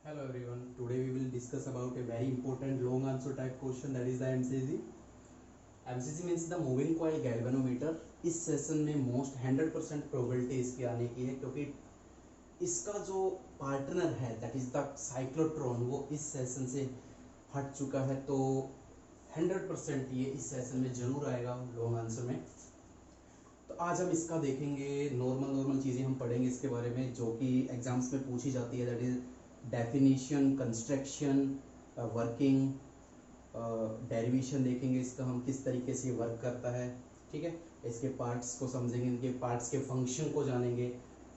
Hello everyone. Today we will discuss about a very important long answer type question, that is the MCG. MCG means the moving coil galvanometer. इस session में most 100% probability इसके आने की है, क्योंकि इसका जो पार्टनर है दैट इज द साइक्लोट्रॉन वो इस सेशन से हट चुका है, तो 100% ये इस सेशन में जरूर आएगा लॉन्ग आंसर में। तो आज हम इसका देखेंगे, नॉर्मल चीज़ें हम पढ़ेंगे इसके बारे में जो कि एग्जाम्स में पूछी जाती है, that is definition, construction, working, derivation देखेंगे इसका हम किस तरीके से वर्क करता है। ठीक है, इसके पार्ट्स को समझेंगे, इनके पार्ट्स के फंक्शन को जानेंगे,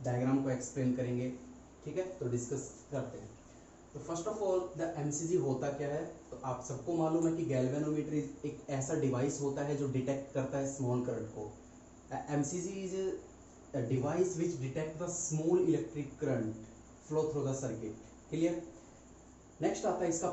डायग्राम को एक्सप्लेन करेंगे। ठीक है, तो डिस्कस करते हैं। तो first of all the MCG होता क्या है, तो आप सबको मालूम है कि गैल्वेनोमीटर एक ऐसा डिवाइस होता है जो डिटेक्ट करता है स्मॉल करंट को। MCG is a device which detect the small electric current flow through the circuit. Clear. Next आता है इसका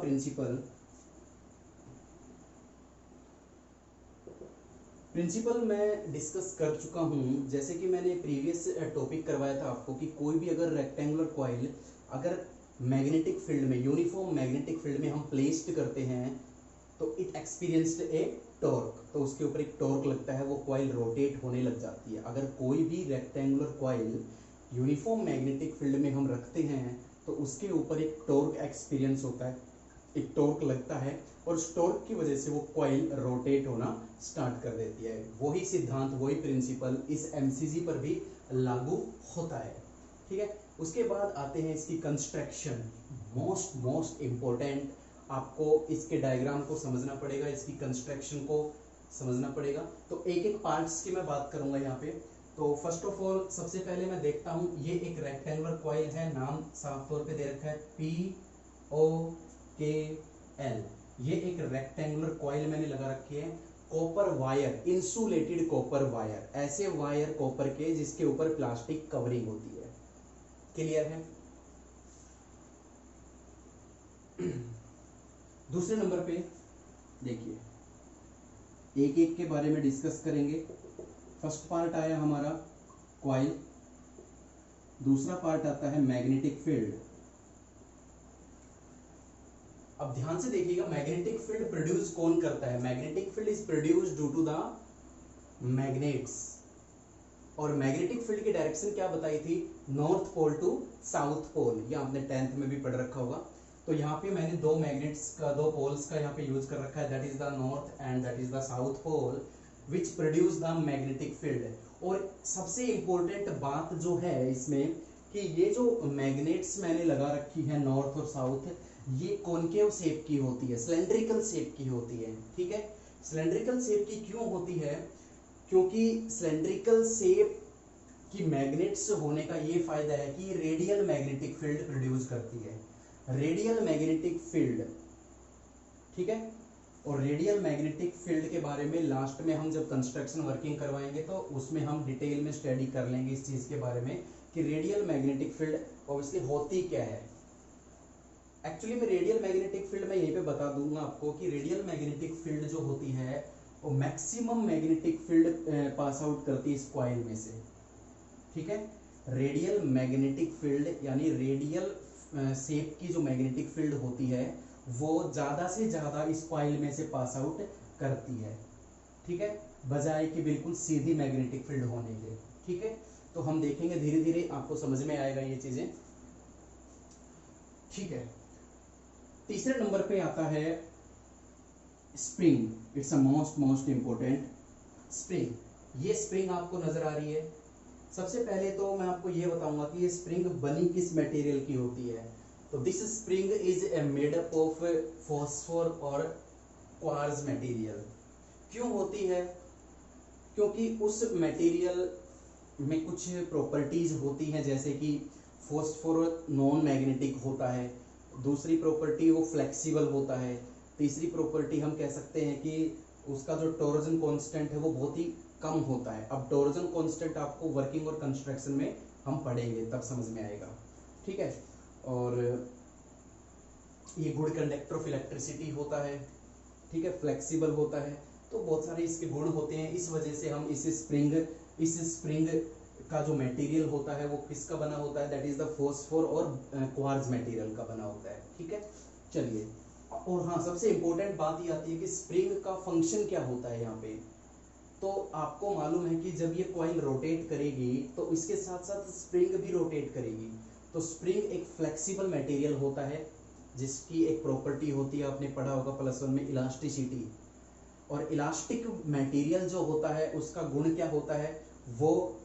प्रिंसिपल मैं डिस्कस कर चुका हूं, जैसे कि मैंने प्रीवियस टॉपिक करवाया था आपको कि कोई भी अगर रेक्टेंगुलर कॉइल अगर मैग्नेटिक फील्ड में, यूनिफॉर्म मैग्नेटिक फील्ड में हम प्लेस्ड करते हैं तो इट एक्सपीरियंस्ड ए टॉर्क, तो उसके ऊपर एक टॉर्क लगता है, वो कॉइल रोटेट होने लग जाती है। अगर कोई भी rectangular coil uniform magnetic field में हम रखते हैं तो उसके ऊपर एक टॉर्क एक्सपीरियंस होता है, एक टॉर्क लगता है, और उस टॉर्क की वजह से वो कॉइल रोटेट होना स्टार्ट कर देती है। वही सिद्धांत, वही प्रिंसिपल इस एमसीजी पर भी लागू होता है। ठीक है, उसके बाद आते हैं इसकी कंस्ट्रक्शन, मोस्ट इम्पोर्टेंट। आपको इसके डायग्राम को समझना पड़ेगा, इसकी कंस्ट्रक्शन को समझना पड़ेगा। तो एक एक पार्ट्स की मैं बात करूंगा यहाँ पे। तो फर्स्ट ऑफ ऑल सबसे पहले मैं देखता हूँ, ये एक रेक्टेंगुलर कॉइल है, नाम साफ तौर पे दे रखा है POKL। ये एक रेक्टेंगुलर कॉइल मैंने लगा रखी है। Copper wire, insulated copper wire, ऐसे वायर कॉपर के जिसके ऊपर प्लास्टिक कवरिंग होती है। क्लियर है। दूसरे नंबर पे देखिए, एक एक के बारे में डिस्कस करेंगे। फर्स्ट पार्ट आया हमारा कॉइल, दूसरा पार्ट आता है मैग्नेटिक फील्ड। अब ध्यान से देखिएगा, मैग्नेटिक फील्ड प्रोड्यूस कौन करता है? Magnetic field is produced due to the magnets. और मैग्नेटिक फील्ड की डायरेक्शन क्या बताई थी? North pole to south pole, ये आपने 10th में भी पढ़ रखा होगा। तो यहाँ पे मैंने दो मैग्नेट्स का, दो पोल्स का यहाँ पे यूज कर रखा है, that is the north and that is the south pole which produce the magnetic field. और सबसे इंपॉर्टेंट बात जो है इसमें कि ये जो मैग्नेट्स मैंने लगा रखी है नॉर्थ और साउथ, ये कॉनकेव शेप की होती है, सिलेंड्रिकल शेप की होती है। ठीक है, सिलेंड्रिकल शेप की क्यों होती है? क्योंकि सिलेंड्रिकल शेप की मैग्नेट्स होने का ये फायदा है कि रेडियल मैग्नेटिक फील्ड प्रोड्यूस करती है, रेडियल मैग्नेटिक फील्ड। ठीक है, और रेडियल मैग्नेटिक फील्ड के बारे में लास्ट में हम जब कंस्ट्रक्शन वर्किंग करवाएंगे तो उसमें हम डिटेल में स्टडी कर लेंगे इस चीज के बारे में कि रेडियल मैग्नेटिक फील्ड ऑब्वियसली होती क्या है। एक्चुअली में रेडियल मैग्नेटिक फील्ड मैं यहीं पे बता दूंगा आपको कि रेडियल मैग्नेटिक फील्ड जो होती है वो maximum magnetic field pass out करती है इस कॉइल में से। ठीक है, रेडियल मैग्नेटिक फील्ड यानी रेडियल शेप की जो मैग्नेटिक फील्ड होती है वो ज्यादा से ज्यादा इस कॉइल में से पास आउट करती है। ठीक है, बजाय कि बिल्कुल सीधी मैग्नेटिक फील्ड होने के। ठीक है, तो हम देखेंगे धीरे धीरे, आपको समझ में आएगा ये चीजें। ठीक है, तीसरे नंबर पे आता है spring. It's a most important spring. ये स्प्रिंग आपको नजर आ रही है। सबसे पहले तो मैं आपको ये बताऊंगा कि ये स्प्रिंग बनी किस मटेरियल की होती है। तो this spring is made up of phosphor और क्वार्ट्ज मटेरियल। क्यों होती है? क्योंकि उस मटेरियल में कुछ प्रॉपर्टीज होती हैं, जैसे कि फॉस्फोर नॉन मैग्नेटिक होता है, दूसरी प्रॉपर्टी वो फ्लेक्सिबल होता है, तीसरी प्रॉपर्टी हम कह सकते हैं कि उसका जो टॉर्जन कांस्टेंट है वो बहुत ही कम होता है। अब टॉर्जन कांस्टेंट आपको वर्किंग और कंस्ट्रक्शन में हम पढ़ेंगे, तब समझ में आएगा। ठीक है, और ये गुड कंडक्टर ऑफ इलेक्ट्रिसिटी होता है। ठीक है, फ्लेक्सिबल होता है, तो बहुत सारे इसके गुण होते हैं। इस वजह से हम इस स्प्रिंग का जो मटेरियल होता है वो किसका बना होता है, दैट इज द फोस्फोर और क्वार्ट्ज मटेरियल का बना होता है। ठीक है, चलिए। और हाँ, सबसे इंपॉर्टेंट बात ये आती है कि स्प्रिंग का फंक्शन क्या होता है यहाँ पे। तो आपको मालूम है कि जब ये कॉइल रोटेट करेगी तो इसके साथ साथ स्प्रिंग भी रोटेट करेगी। तो स्प्रिंग एक फ्लेक्सिबल मटेरियल होता है जिसकी एक प्रॉपर्टी होती है, आपने पढ़ा होगा प्लस वन में, इलास्टिसिटी। और इलास्टिक मटेरियल जो होता है उसका गुण क्या होता है, वो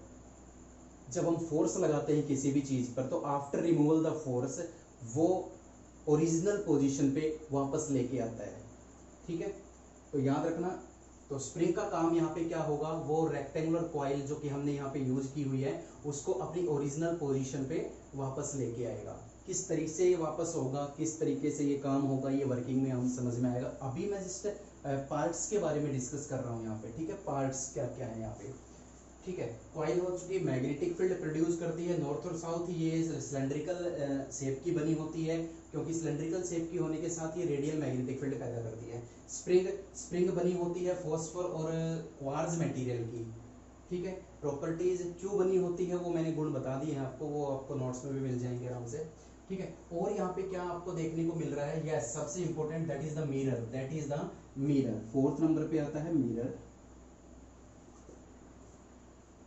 जब हम फोर्स लगाते हैं किसी भी चीज पर तो आफ्टर रिमूवल द फोर्स वो ओरिजिनल पोजीशन पे वापस लेके आता है। ठीक है, तो याद रखना। तो स्प्रिंग का काम यहाँ पे क्या होगा, वो रेक्टेंगुलर कॉइल जो कि हमने यहाँ पे यूज की हुई है उसको अपनी ओरिजिनल पोजीशन पे वापस लेके आएगा। किस तरीके से ये वापस होगा, किस तरीके से ये काम होगा, ये वर्किंग में हम समझ में आएगा। अभी मैं जस्ट पार्ट्स के बारे में डिस्कस कर रहा हूँ यहाँ पे। ठीक है, पार्ट्स क्या क्या है यहाँ पे। ठीक है, कॉइल हो चुकी है, मैग्नेटिक फील्ड प्रोड्यूस करती है नॉर्थ और साउथ। ये सिलेंड्रिकल शेप की बनी होती है क्योंकि सिलेंड्रिकल शेप की होने के साथ ये रेडियल मैग्नेटिक फील्ड पैदा करती है। स्प्रिंग बनी होती है फॉस्फोर और क्वार्ट्ज मटेरियल की। ठीक है, प्रॉपर्टीज क्यों बनी होती है वो मैंने गुण बता दिए हैं आपको, वो आपको नोट्स में भी मिल जाएंगे आराम से। ठीक है, और यहाँ पे क्या आपको देखने को मिल रहा है, यस सबसे important, that is the mirror. That is the mirror, fourth number पे आता है मिरर।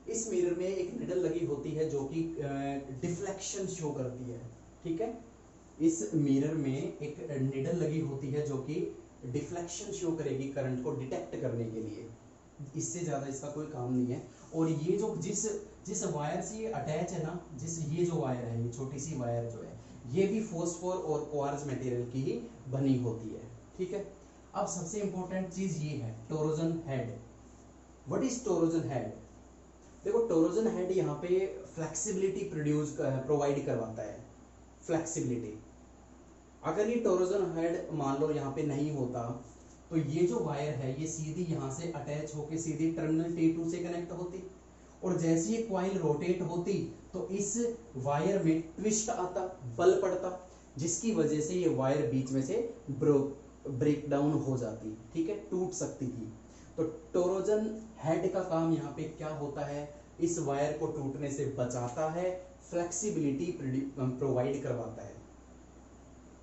इस मिरर में एक निडल लगी होती है जो कि डिफ्लेक्शन शो करती है। ठीक है, इस मिरर में एक निडल लगी होती है जो कि डिफ्लेक्शन शो करेगी करंट को डिटेक्ट करने के लिए। इससे ज्यादा इसका कोई काम नहीं है। और ये जो जिस वायर से ये अटैच है ना, ये जो वायर है, ये छोटी सी वायर जो है, ये भी फॉस्फोर और क्वार्ट्ज मटेरियल की ही बनी होती है। ठीक है, अब सबसे इंपॉर्टेंट चीज ये है torsion head. What is torsion head? देखो, टोरोजन हेड यहाँ पे फ्लेक्सिबिलिटी प्रोवाइड करवाता है। फ्लेक्सिबिलिटी, अगर ये टोरोजन हेड मान लो यहाँ पे नहीं होता तो ये जो वायर है ये सीधी यहाँ से अटैच होके सीधी टर्मिनल T2 से कनेक्ट होती, और जैसे ये कॉइल रोटेट होती तो इस वायर में ट्विस्ट आता, बल पड़ता, जिसकी वजह से ये वायर बीच में से ब्रेक डाउन हो जाती। ठीक है, टूट सकती थी। तो टोरोजन हेड का काम यहाँ पे क्या होता है, इस वायर को टूटने से बचाता है, फ्लेक्सिबिलिटी प्रोवाइड करवाता है।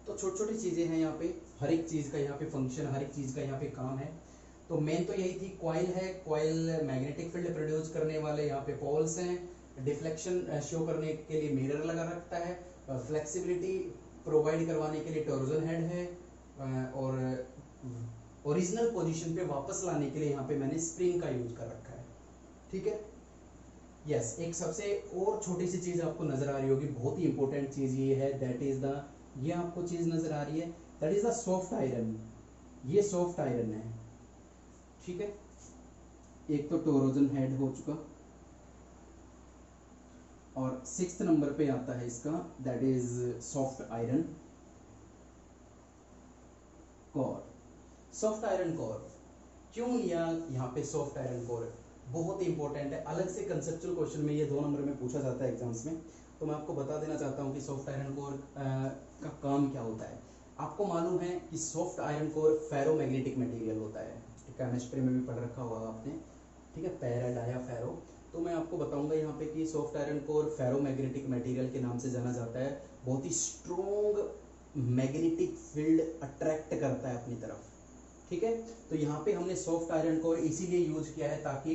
तो छोटी छोटी चीजें हैं यहाँ पे, हर एक चीज का यहाँ पे फंक्शन, हर एक चीज का यहाँ पे काम है। तो मेन तो यही थी, कॉइल है, कॉइल मैग्नेटिक फील्ड प्रोड्यूस करने वाले यहाँ पे पोल्स हैं, डिफ्लेक्शन शो करने के लिए मिरर लगा रखता है, फ्लेक्सिबिलिटी प्रोवाइड करवाने के लिए टोरोजन हेड है, और ओरिजिनल पोजीशन पे वापस लाने के लिए यहाँ पे मैंने स्प्रिंग का यूज कर रखा है। ठीक है, यस। एक सबसे और छोटी सी चीज आपको नजर आ रही होगी, बहुत ही इंपॉर्टेंट चीज ये है, दैट इज द, ये आपको चीज नजर आ रही है, that is the soft iron. ये सॉफ्ट आयरन है। ठीक है, एक तो टोरोजन हेड हो चुका, और सिक्स्थ नंबर पे आता है इसका, that is soft iron core. Soft iron core क्यों लिया यहाँ पे सॉफ्ट आयरन कोर, बहुत ही इंपॉर्टेंट है, अलग से कंसेप्चुअल क्वेश्चन में ये 2 नंबर में पूछा जाता है एग्जाम्स में। तो मैं आपको बता देना चाहता हूँ कि सॉफ्ट आयरन कोर का काम क्या होता है। आपको मालूम है कि soft iron core ferromagnetic material होता है, केमिस्ट्री में भी पढ़ रखा होगा आपने। ठीक है, पैरा डाया फेरो। तो मैं आपको बताऊंगा यहाँ पे कि soft iron core ferromagnetic material के नाम से जाना जाता है। बहुत ही स्ट्रॉन्ग मैग्नेटिक फील्ड अट्रैक्ट करता है अपनी तरफ। ठीक है, तो यहाँ पे हमने सॉफ्ट आयरन कोर इसीलिए यूज किया है ताकि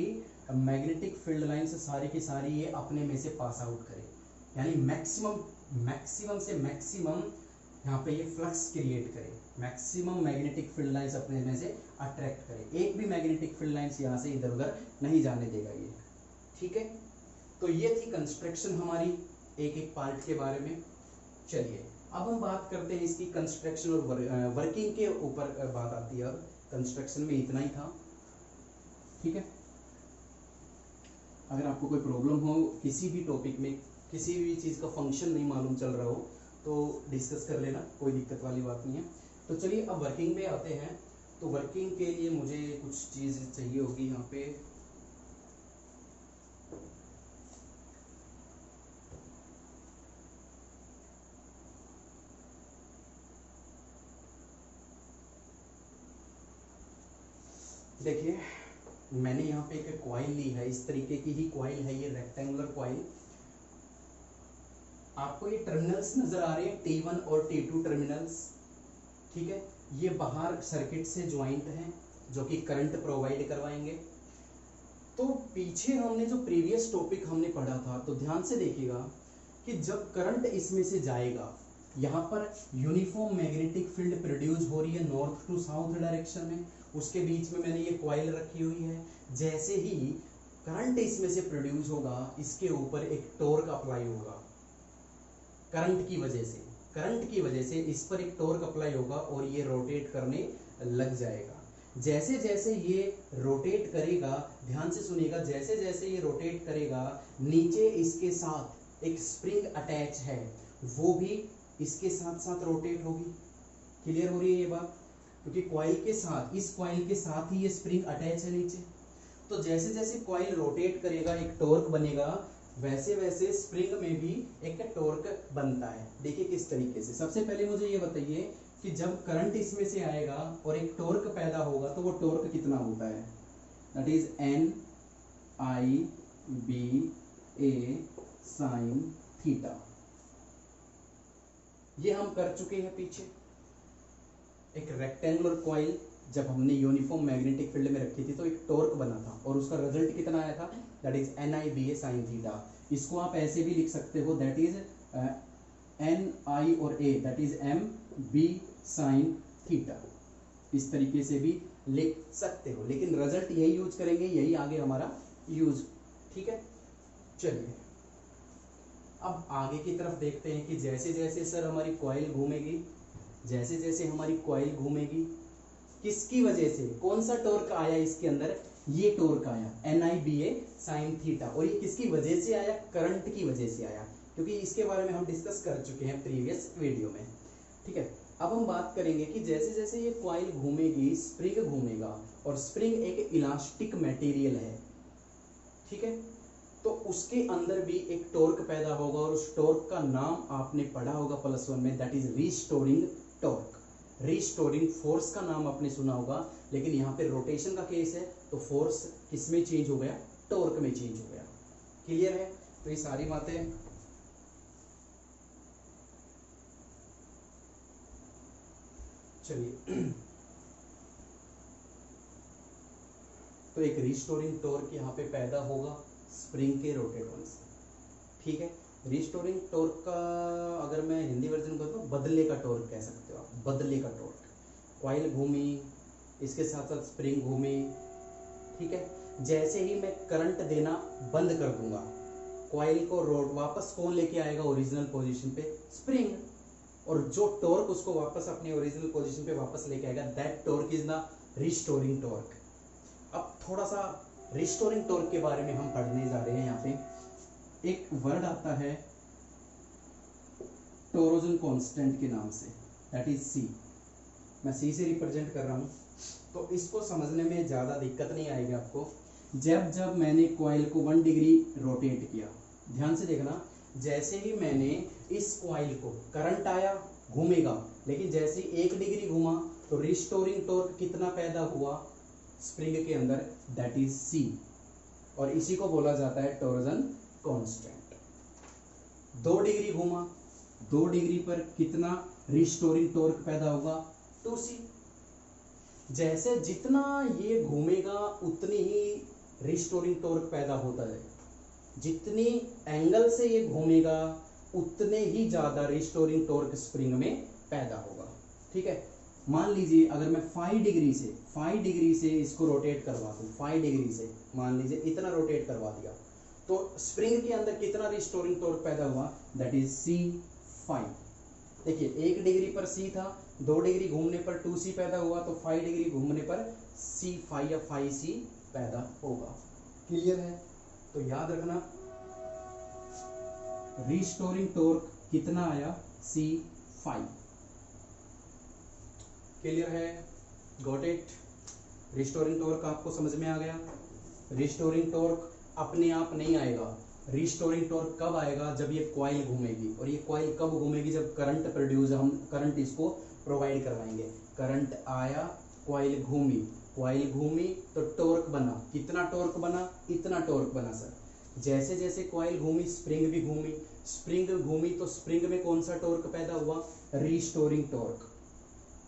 मैग्नेटिक फील्ड लाइन से सारी की सारी ये अपने में से पास आउट करे, यानी मैक्सिमम से मैक्सिमम यहाँ पे ये फ्लक्स क्रिएट करे, मैक्सिमम मैग्नेटिक फील्ड लाइंस अपने में से अट्रैक्ट करे, एक भी मैग्नेटिक फील्ड लाइंस यहाँ से इधर उधर नहीं जाने देगा ये। ठीक है, तो ये थी कंस्ट्रक्शन हमारी एक एक पार्ट के बारे में। चलिए अब हम बात करते हैं इसकी कंस्ट्रक्शन और वर्किंग के ऊपर बात आती है। अब कंस्ट्रक्शन में इतना ही था। ठीक है, अगर आपको कोई प्रॉब्लम हो किसी भी टॉपिक में, किसी भी चीज़ का फंक्शन नहीं मालूम चल रहा हो तो डिस्कस कर लेना, कोई दिक्कत वाली बात नहीं है। तो चलिए अब वर्किंग में आते हैं। तो वर्किंग के लिए मुझे कुछ चीज़ चाहिए होगी यहाँ पे। देखिए मैंने यहाँ पे एक कॉइल ली है, इस तरीके की ही कॉइल है ये, रेक्टेंगुलर कॉइल। आपको ये टर्मिनल्स नजर आ रहे हैं, T1 और T2 टर्मिनल्स, ठीक है। ये बाहर सर्किट से ज्वाइंट हैं जो कि करंट प्रोवाइड करवाएंगे। तो पीछे हमने जो प्रीवियस टॉपिक हमने पढ़ा था, तो ध्यान से देखिएगा कि जब करंट इसमें से जाएगा, यहाँ पर यूनिफॉर्म मैग्नेटिक फील्ड प्रोड्यूस हो रही है नॉर्थ टू साउथ डायरेक्शन में, उसके बीच में मैंने ये कॉइल रखी हुई है। जैसे ही करंट इसमें से प्रोड्यूस होगा, इसके ऊपर एक टॉर्क अप्लाई होगा करंट की वजह से इस पर एक टॉर्क अप्लाई होगा और ये रोटेट करने लग जाएगा। जैसे जैसे ये रोटेट करेगा, ध्यान से सुनिएगा, जैसे जैसे ये रोटेट करेगा, नीचे इसके साथ एक स्प्रिंग अटैच है, वो भी इसके साथ साथ रोटेट होगी। क्लियर हो रही है ये बात? क्योंकि कॉइल के साथ, इस कॉइल के साथ ही ये स्प्रिंग अटैच है नीचे। तो जैसे जैसे कॉइल रोटेट करेगा, एक टॉर्क बनेगा, वैसे वैसे स्प्रिंग में भी एक टॉर्क बनता है। देखिए किस तरीके से। सबसे पहले मुझे ये बताइए कि जब करंट इसमें से आएगा और एक टॉर्क पैदा होगा, तो वो टॉर्क कितना होता है? That is NIBA sin theta. ये हम कर चुके हैं पीछे। एक रेक्टेंगुलर कॉइल जब हमने यूनिफॉर्म मैग्नेटिक फील्ड में रखी थी तो एक टॉर्क बना था और उसका रिजल्ट कितना आया था? That is NIBA sin theta. इसको आप ऐसे भी लिख सकते हो, दैट इज NI और A, that is MB sin theta. इस तरीके से भी लिख सकते हो, लेकिन रिजल्ट यही यूज करेंगे, यही आगे हमारा यूज, ठीक है। चलिए अब आगे की तरफ देखते हैं कि जैसे जैसे सर हमारी कॉइल घूमेगी, जैसे जैसे हमारी कॉइल घूमेगी, किसकी वजह से, कौन सा टॉर्क आया इसके अंदर? ये टॉर्क आया NIBA sin थीटा। और ये किसकी वजह से आया? करंट की वजह से आया, क्योंकि इसके बारे में हम डिस्कस कर चुके हैं प्रीवियस वीडियो में, ठीक है। अब हम बात करेंगे कि जैसे जैसे ये कॉइल घूमेगी, स्प्रिंग घूमेगा, और स्प्रिंग एक इलास्टिक मटेरियल है, ठीक है। तो उसके अंदर भी एक टॉर्क पैदा होगा और उस टॉर्क का नाम आपने पढ़ा होगा +1 में, that is restoring torque. Restoring force का नाम आपने सुना होगा, लेकिन यहाँ पे रोटेशन का केस है तो फोर्स किस में चेंज हो गया? टॉर्क में चेंज हो गया। क्लियर है? तो ये सारी बातें चलिए तो एक रीस्टोरिंग टॉर्क यहाँ पे पैदा होगा स्प्रिंग के रोटेट होने से, ठीक है। रिस्टोरिंग टॉर्क का अगर मैं हिंदी वर्जन कहता हूँ, बदले का टॉर्क कह सकते हो आप, बदले का टॉर्क। कॉइल घूमी, इसके साथ साथ स्प्रिंग घूमी, ठीक है। जैसे ही मैं करंट देना बंद कर दूंगा, कॉइल को रोड वापस कौन लेके आएगा ओरिजिनल पोजीशन पे? स्प्रिंग। और जो टॉर्क उसको वापस अपनी ओरिजिनल पोजीशन पे वापस लेके आएगा, that torque is the restoring torque. अब थोड़ा सा रिस्टोरिंग टॉर्क के बारे में हम पढ़ने जा रहे हैं। यहाँ पे एक वर्ड आता है टोरोजन कांस्टेंट के नाम से, दैट इज C। मैं C से रिप्रेजेंट कर रहा हूँ, तो इसको समझने में ज़्यादा दिक्कत नहीं आएगी आपको। जब जब मैंने कॉइल को 1 डिग्री रोटेट किया, ध्यान से देखना, जैसे ही मैंने इस कॉइल को, करंट आया, घूमेगा, लेकिन जैसे ही 1 डिग्री घूमा तो रिस्टोरिंग टॉर्क कितना पैदा हुआ स्प्रिंग के अंदर? दैट इज C, और इसी को बोला जाता है टोरोजन कांस्टेंट। 2 डिग्री घूमा, 2 डिग्री पर कितना रिस्टोरिंग टॉर्क पैदा होगा? 2C। जैसे जितना ये घूमेगा उतनी ही रिस्टोरिंग टॉर्क पैदा होता है, जितनी एंगल से ये घूमेगा उतने ही ज्यादा रिस्टोरिंग टॉर्क स्प्रिंग में पैदा होगा, ठीक है। मान लीजिए अगर मैं 5 डिग्री से इसको रोटेट करवा दूं, 5 डिग्री से मान लीजिए इतना रोटेट करवा दिया, तो स्प्रिंग के अंदर कितना रिस्टोरिंग टॉर्क पैदा हुआ? That is C5। देखिए 1 डिग्री पर C था, 2 डिग्री घूमने पर 2C पैदा हुआ, तो 5 डिग्री घूमने पर C5 या 5C पैदा होगा। क्लियर है? तो याद रखना, रिस्टोरिंग टॉर्क कितना आया? C5। क्लियर है? Got it? रिस्टोरिंग टॉर्क आपको समझ में आ गया? रिस्टोरिंग टॉर्क अपने आप नहीं आएगा। रिस्टोरिंग टॉर्क कब आएगा? जब ये कॉइल घूमेगी। और ये कॉइल कब घूमेगी? जब करंट प्रोड्यूस, हम करंट इसको प्रोवाइड करवाएंगे। करंट आया, कॉइल घूमी, कॉइल घूमी तो टॉर्क बना, कितना टॉर्क बना, इतना टॉर्क बना सर। जैसे जैसे कॉइल घूमी स्प्रिंग भी घूमी, स्प्रिंग घूमी तो स्प्रिंग में कौन सा टॉर्क पैदा हुआ, रीस्टोरिंग टॉर्क।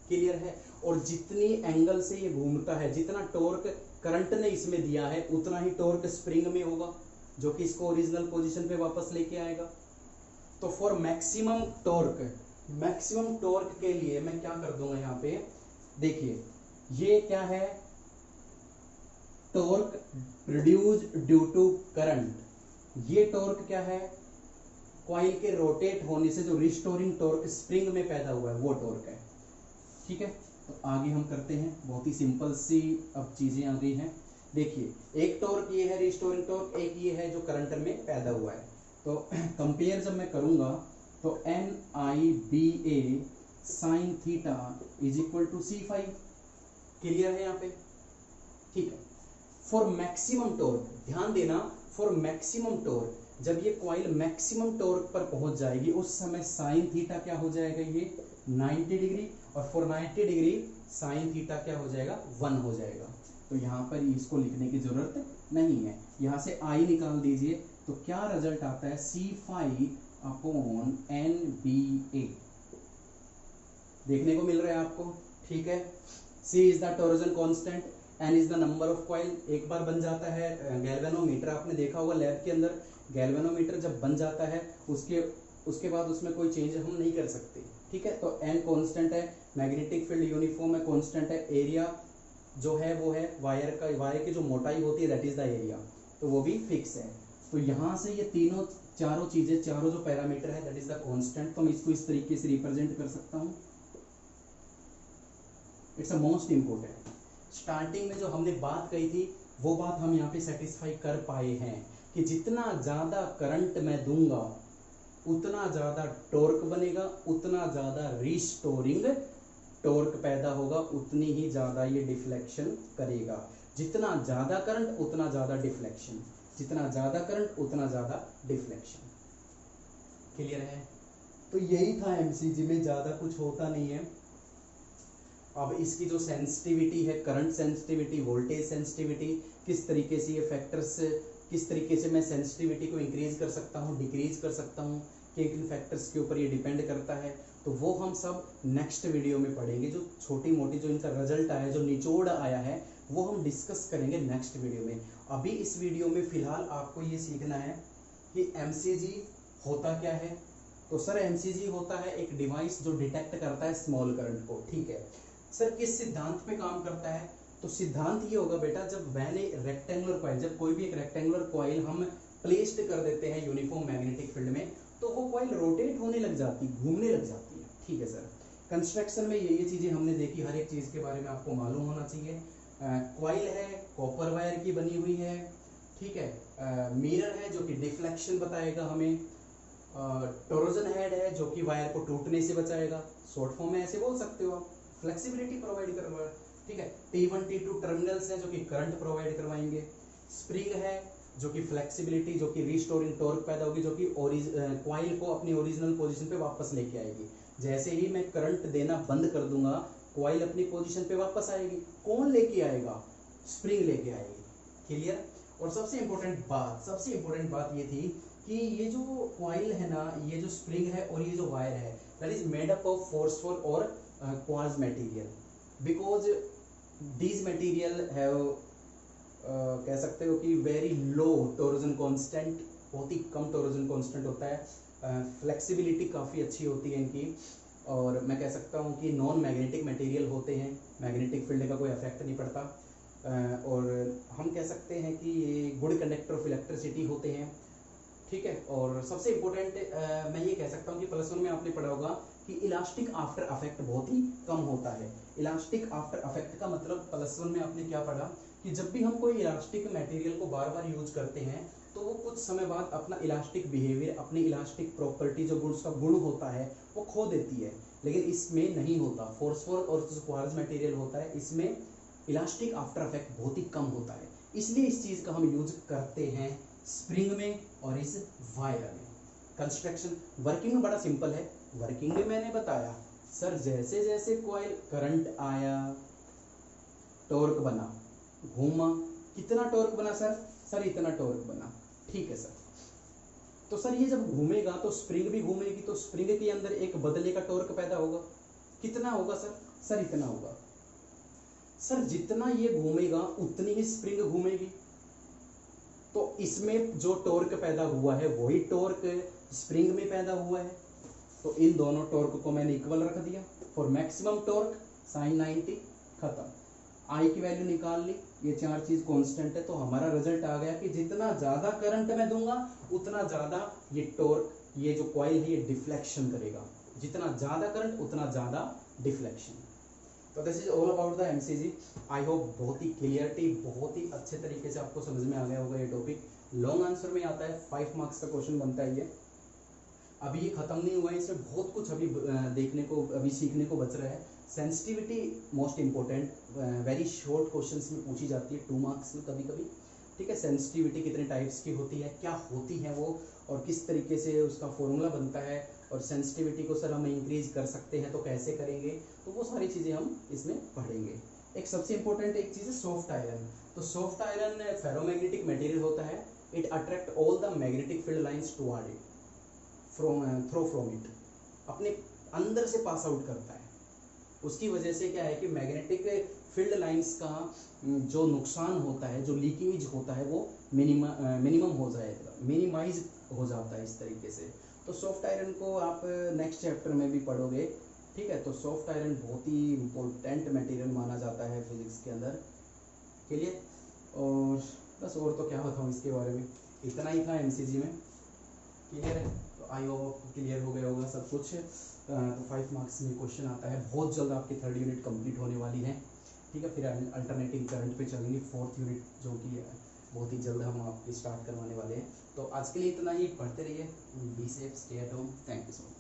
क्लियर है। और जितनी एंगल से ये घूमता है, जितना टॉर्क करंट ने इसमें दिया है, उतना ही टॉर्क स्प्रिंग में होगा, जो कि इसको ओरिजिनल पोजीशन पे वापस लेके आएगा। तो फॉर मैक्सिमम टॉर्क के लिए मैं क्या कर दूंगा यहाँ पे, देखिए ये क्या है, torque produced due to current. ये टॉर्क क्या है, कॉइल के रोटेट होने से जो रिस्टोरिंग टॉर्क स्प्रिंग में पैदा हुआ है वो टॉर्क है। ठीक है, तो आगे हम करते हैं, बहुत ही सिंपल सी अब चीजें आ गई हैं। देखिए एक टॉर्क ये है रिस्टोरिंग टॉर्क, एक ये है जो करंट में पैदा हुआ है। तो कंपेयर जब मैं करूंगा तो NIBA sin theta is equal to C5। Clear है यहाँ पे। ठीक है, फॉर मैक्सिमम टॉर्क, ध्यान देना, फॉर मैक्सिमम टॉर्क, जब ये कॉइल मैक्सिमम टॉर्क पर पहुंच जाएगी उस समय साइन थीटा क्या हो जाएगा, ये 90 डिग्री, और फॉर 90 डिग्री साइन थीटा क्या हो जाएगा, 1 हो जाएगा। तो यहाँ पर इसको लिखने की जरूरत नहीं है, यहाँ से I निकाल दीजिए तो क्या रिजल्ट आता है, C5 अपॉन NBA देखने को मिल रहा है आपको। ठीक है, C is the torsion constant, N is the number of coil. एक बार बन जाता है गैल्वेनोमीटर, आपने देखा होगा लैब के अंदर, गैल्वेनोमीटर जब बन जाता है उसके बाद उसमें कोई चेंज हम नहीं कर सकते। ठीक है, तो N कांस्टेंट है, मैग्नेटिक फील्ड यूनिफॉर्म है, कांस्टेंट है, एरिया जो है वो है वायर की जो मोटाई होती है दैट इज द एरिया, तो वो भी फिक्स है। तो यहाँ से ये चारों चीजें, चारों जो पैरामीटर है दैट इज द कांस्टेंट, तो मैं इसको इस तरीके से रिप्रेजेंट कर सकता हूँ। It's a most important. Starting में जो हमने बात कही थी वो बात हम यहाँ पे सेटिस्फाई कर पाए हैं कि जितना ज्यादा करंट मैं दूंगा उतना ज्यादा टॉर्क बनेगा, उतना ज्यादा रिस्टोरिंग टॉर्क पैदा होगा, उतनी ही ज्यादा ये डिफ्लेक्शन करेगा। जितना ज्यादा करंट उतना ज्यादा डिफ्लेक्शन, जितना ज्यादा करंट उतना ज्यादा डिफ्लेक्शन। क्लियर है। तो यही था एमसीजी में, ज्यादा कुछ होता नहीं है। अब इसकी जो सेंसिटिविटी है, करंट सेंसिटिविटी, वोल्टेज सेंसिटिविटी, किस तरीके से ये फैक्टर्स, किस तरीके से मैं सेंसिटिविटी को इंक्रीज कर सकता हूँ, डिक्रीज कर सकता हूँ, कि किन फैक्टर्स के ऊपर ये डिपेंड करता है, तो वो हम सब नेक्स्ट वीडियो में पढ़ेंगे। जो छोटी मोटी जो इनका रिजल्ट आया है, जो निचोड़ आया है, वो हम डिस्कस करेंगे नेक्स्ट वीडियो में। अभी इस वीडियो में फिलहाल आपको ये सीखना है कि एमसीजी होता क्या है। तो सर एमसीजी होता है एक डिवाइस जो डिटेक्ट करता है स्मॉल करंट को। ठीक है सर, किस सिद्धांत पे काम करता है, तो सिद्धांत ये होगा बेटा, जब रेक्टेंगुलर कॉइल, जब कोई भी एक रेक्टेंगुलर कॉइल हम प्लेस्ड कर देते हैं यूनिफॉर्म मैग्नेटिक फील्ड में, तो वो कॉइल रोटेट होने लग जाती, घूमने लग जाती है। ठीक है सर, कंस्ट्रक्शन में ये चीजें हमने देखी, हर एक चीज के बारे में आपको मालूम होना चाहिए। कॉइल है, कॉपर वायर की बनी हुई है। ठीक है, मिरर है जो कि डिफ्लेक्शन बताएगा हमें, टॉर्जन हेड है जो कि वायर को टूटने से बचाएगा, शॉर्ट फॉर्म में ऐसे बोल सकते हो आप, फ्लेक्सिबिलिटी प्रोवाइड कर रहा है। ठीक है, T1 T2 टर्मिनल्स है जो कि करंट प्रोवाइड करवाएंगे। स्प्रिंग है जो कि फ्लेक्सिबिलिटी, जो कि रिस्टोरिंग टॉर्क पैदा होगी, जो कि कॉइल को अपनी ओरिजिनल पोजीशन पे वापस लेके आएगी। जैसे ही मैं करंट देना बंद कर दूंगा, कॉइल अपनी पोजीशन पे वापस आएगी। कौन लेके आएगा, स्प्रिंग लेके आएगी। क्लियर। और सबसे इंपॉर्टेंट बात ये थी कि ये जो कॉइल है ना, ये जो स्प्रिंग है और ये जो वायर है, that is made up of forceful और quartz material, because these material have कह सकते हो कि वेरी लो टॉर्जन कांस्टेंट, बहुत ही कम टॉर्जन कांस्टेंट होता है, फ्लेक्सिबिलिटी काफ़ी अच्छी होती है इनकी, और मैं कह सकता हूँ कि नॉन मैग्नेटिक मटेरियल होते हैं, मैग्नेटिक फील्ड का कोई इफेक्ट नहीं पड़ता, और हम कह सकते हैं कि ये गुड कंडक्टर ऑफ इलेक्ट्रिसिटी होते हैं। ठीक है, और सबसे इम्पोर्टेंट मैं ये कह सकता हूँ कि प्लस वन में आपने पढ़ा होगा कि इलास्टिक आफ्टर अफेक्ट बहुत ही कम होता है। इलास्टिक आफ्टर अफेक्ट का मतलब प्लस वन में आपने क्या पढ़ा कि जब भी हम कोई इलास्टिक मटेरियल को बार बार यूज करते हैं तो वो कुछ समय बाद अपना इलास्टिक बिहेवियर, अपनी इलास्टिक प्रॉपर्टी, जो उसका गुण होता है वो खो देती है, लेकिन इसमें नहीं होता। फोर्सफुल और जो क्वार्ट्ज मटेरियल होता है इसमें इलास्टिक आफ्टर अफेक्ट बहुत ही कम होता है, इसलिए इस चीज़ का हम यूज करते हैं स्प्रिंग में और इस वायर में। कंस्ट्रक्शन वर्किंग में बड़ा सिंपल है, वर्किंग में मैंने बताया सर, जैसे जैसे कॉइल करंट आया, टॉर्क बना, घूमा, कितना टॉर्क बना सर? सर इतना टॉर्क बना। ठीक है सर। तो सर ये जब घूमेगा तो स्प्रिंग भी घूमेगी, तो स्प्रिंग के अंदर एक बदले का टॉर्क पैदा होगा, कितना होगा सर? सर इतना होगा। सर जितना ये घूमेगा उतनी ही स्प्रिंग घूमेगी, तो इसमें जो टॉर्क पैदा हुआ है वही टॉर्क स्प्रिंग में पैदा हुआ है, तो इन दोनों टॉर्क को मैंने इक्वल रख दिया। फॉर मैक्सिमम टॉर्क sin 90, खत्म। आई की वैल्यू निकाल ली, ये चार चीज कांस्टेंट है, तो हमारा रिजल्ट आ गया कि जितना ज्यादा करंट मैं दूंगा उतना ज्यादा ये टॉर्क, ये जो कॉइल है ये डिफ्लेक्शन करेगा, जितना ज्यादा करंट उतना ज्यादा डिफ्लेक्शन। तो this is all about the MCG. I hope बहुत ही क्लियरिटी, बहुत ही अच्छे तरीके से आपको समझ में आ गया होगा ये टॉपिक। लॉन्ग आंसर में आता है, 5 मार्क्स का क्वेश्चन बनता है ये। अभी ये खत्म नहीं हुआ है, इसमें बहुत कुछ अभी देखने को, अभी सीखने को बच रहा है। Sensitivity most important, very short questions में पूछी जाती है 2 मार्क्स में कभी कभी। ठीक है, सेंसिटिविटी कितने टाइप्स की होती है, क्या होती है वो, और किस तरीके से उसका फॉर्मूला बनता है, और सेंसिटिविटी को सर हम इंक्रीज कर सकते हैं तो कैसे करेंगे, तो वो सारी चीज़ें हम इसमें पढ़ेंगे। एक सबसे इंपॉर्टेंट एक चीज़ है सॉफ्ट आयरन। तो सॉफ्ट आयरन फेरोमैग्नेटिक मटेरियल होता है, it attract all the magnetic field lines toward it through from it, अपने अंदर से पास आउट करता है। उसकी वजह से क्या है कि मैग्नेटिक फील्ड लाइंस का जो नुकसान होता है, जो लीकेज होता है, वो मिनिमम हो जाएगा, मिनिमाइज हो जाता है इस तरीके से। तो सॉफ्ट आयरन को आप नेक्स्ट चैप्टर में भी पढ़ोगे। ठीक है, तो सॉफ्ट आयरन बहुत ही इम्पोर्टेंट मटेरियल माना जाता है फिजिक्स के अंदर के लिए। और बस और तो क्या बताऊँ इसके बारे में, इतना ही था एमसीजी में। क्लियर है? तो आई होप क्लियर हो गया होगा सब कुछ। तो 5 मार्क्स में क्वेश्चन आता है, बहुत जल्द आपकी 3rd यूनिट कंप्लीट होने वाली है। ठीक है, फिर अल्टरनेटिंग करंट पे चलेंगे 4th यूनिट, जो कि बहुत ही जल्द हम आपकी स्टार्ट करवाने वाले हैं। तो आज के लिए इतना ही, पढ़ते रहिए, be safe, stay at home, thank you so much.